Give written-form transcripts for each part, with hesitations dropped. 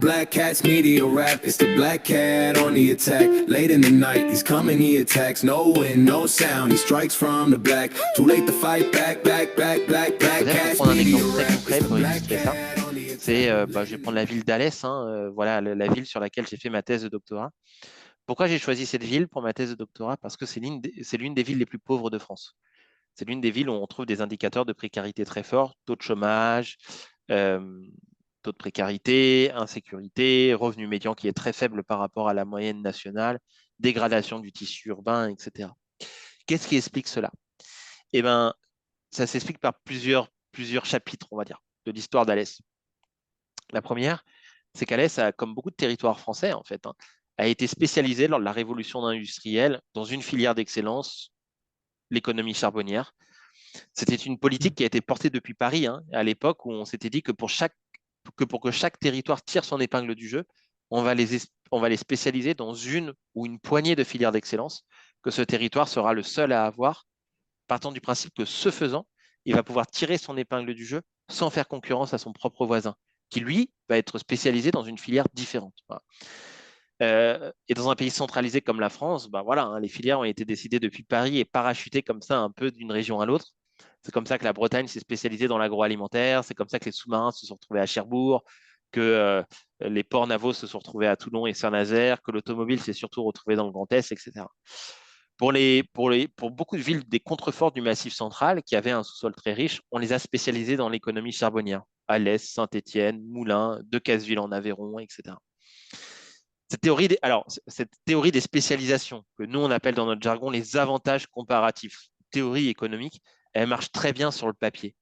Black Cat's media rap, it's the black cat on the attack. Late in the night, he's coming, he attacks. No wind, no sound, he strikes from the black. Too late to fight back, black Peut-être cat's prendre un media exemple très rap, concret it's the pour black illustrer ça. cat on the attack. C'est, je vais prendre la ville d'Alès, voilà la ville sur laquelle j'ai fait ma thèse de doctorat. Pourquoi j'ai choisi cette ville pour ma thèse de doctorat? Parce que c'est l'une des villes les plus pauvres de France. C'est l'une des villes où on trouve des indicateurs de précarité très forts, taux de chômage, euh, taux de précarité, insécurité, revenu médian qui est très faible par rapport à la moyenne nationale, dégradation du tissu urbain, etc. Qu'est-ce qui explique cela? Eh bien, ça s'explique par plusieurs chapitres, on va dire, de l'histoire d'Alès. La première, c'est qu'Alès, comme beaucoup de territoires français, en fait, a été spécialisé lors de la révolution industrielle dans une filière d'excellence, l'économie charbonnière. C'était une politique qui a été portée depuis Paris, à l'époque où on s'était dit que pour que chaque territoire tire son épingle du jeu, on va les spécialiser dans une ou une poignée de filières d'excellence, que ce territoire sera le seul à avoir, partant du principe que ce faisant, il va pouvoir tirer son épingle du jeu sans faire concurrence à son propre voisin, qui lui va être spécialisé dans une filière différente. Voilà. Et dans un pays centralisé comme la France, voilà, les filières ont été décidées depuis Paris et parachutées comme ça un peu d'une région à l'autre. C'est comme ça que la Bretagne s'est spécialisée dans l'agroalimentaire, c'est comme ça que les sous-marins se sont retrouvés à Cherbourg, que les ports navaux se sont retrouvés à Toulon et Saint-Nazaire, que l'automobile s'est surtout retrouvée dans le Grand Est, etc. Pour beaucoup de villes des contreforts du Massif central qui avaient un sous-sol très riche, on les a spécialisées dans l'économie charbonnière. Alès, Saint-Étienne, Moulins, Decazeville en Aveyron, etc. Cette théorie des spécialisations, que nous on appelle dans notre jargon les avantages comparatifs, théorie économique, elle marche très bien sur le papier.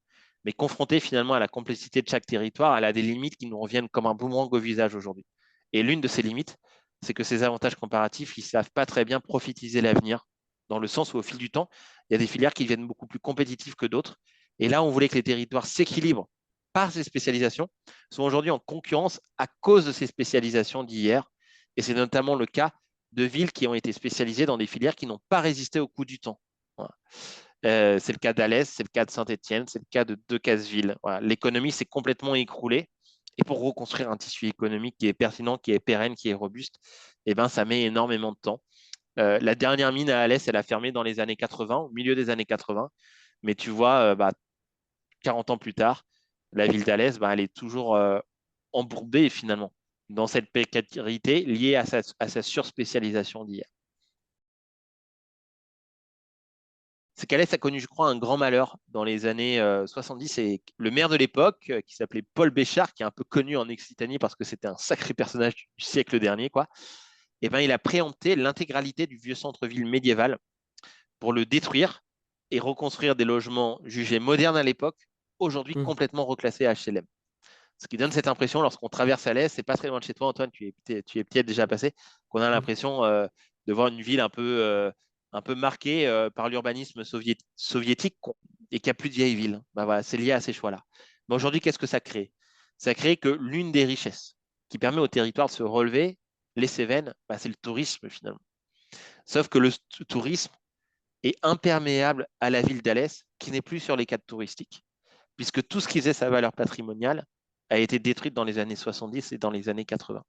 Mais confrontée finalement à la complexité de chaque territoire, elle a des limites qui nous reviennent comme un boomerang au visage aujourd'hui. Et l'une de ces limites, c'est que ces avantages comparatifs, ils ne savent pas très bien profitiser l'avenir, dans le sens où au fil du temps, il y a des filières qui deviennent beaucoup plus compétitives que d'autres. Et là, on voulait que les territoires s'équilibrent par ces spécialisations, sont aujourd'hui en concurrence à cause de ces spécialisations d'hier. Et c'est notamment le cas de villes qui ont été spécialisées dans des filières qui n'ont pas résisté au coup du temps. Voilà. C'est le cas d'Alès, c'est le cas de Saint-Étienne, c'est le cas de Decazeville. Voilà. L'économie s'est complètement écroulée. Et pour reconstruire un tissu économique qui est pertinent, qui est pérenne, qui est robuste, ça met énormément de temps. La dernière mine à Alès, elle a fermé dans les années 80, au milieu des années 80. Mais tu vois, 40 ans plus tard, la ville d'Alès, elle est toujours embourbée finalement dans cette précarité liée à sa surspécialisation d'hier. C'est qu'Alès a connu, je crois, un grand malheur dans les années 70. Et le maire de l'époque, qui s'appelait Paul Béchard, qui est un peu connu en Occitanie parce que c'était un sacré personnage du siècle dernier, quoi, il a préempté l'intégralité du vieux centre-ville médiéval pour le détruire et reconstruire des logements jugés modernes à l'époque, aujourd'hui complètement reclassés à HLM. Ce qui donne cette impression, lorsqu'on traverse Alès, c'est pas très loin de chez toi, Antoine, tu es peut-être déjà passé, qu'on a l'impression de voir une ville un peu marquée par l'urbanisme soviétique et qu'il n'y a plus de vieilles villes. Voilà, c'est lié à ces choix-là. Mais aujourd'hui, qu'est-ce que ça crée? Ça crée que l'une des richesses qui permet au territoire de se relever, les Cévennes, c'est le tourisme finalement. Sauf que le tourisme est imperméable à la ville d'Alès, qui n'est plus sur les cadres touristiques, puisque tout ce qui faisait sa valeur patrimoniale a été détruite dans les années 70 et dans les années 80.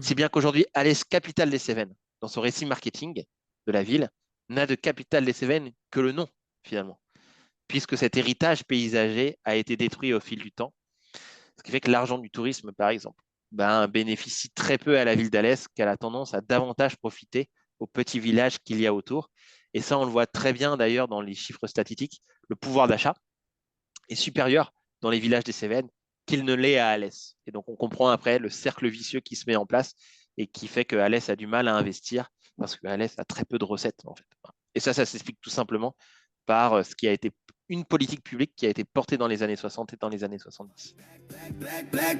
Si bien qu'aujourd'hui, Alès, capitale des Cévennes, dans son récit marketing de la ville, n'a de capitale des Cévennes que le nom, finalement, puisque cet héritage paysager a été détruit au fil du temps, ce qui fait que l'argent du tourisme, par exemple, bénéficie très peu à la ville d'Alès, qu'elle a tendance à davantage profiter aux petits villages qu'il y a autour. Et ça, on le voit très bien d'ailleurs dans les chiffres statistiques. Le pouvoir d'achat est supérieur dans les villages des Cévennes qu'il ne l'est à Alès. Et donc, on comprend après le cercle vicieux qui se met en place et qui fait que Alès a du mal à investir parce que Alès a très peu de recettes, en fait. Et ça s'explique tout simplement par ce qui a été une politique publique qui a été portée dans les années 60 et dans les années 70.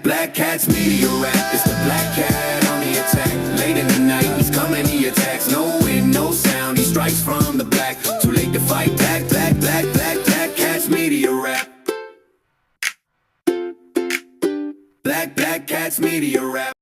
Black Cat's media rap, it's the black cat on the attack. Late in the night, he's coming, he attacks. No wind, no sound, he strikes from the black. Too late to fight back, Black Cat's media rap. Black Cat's media rap.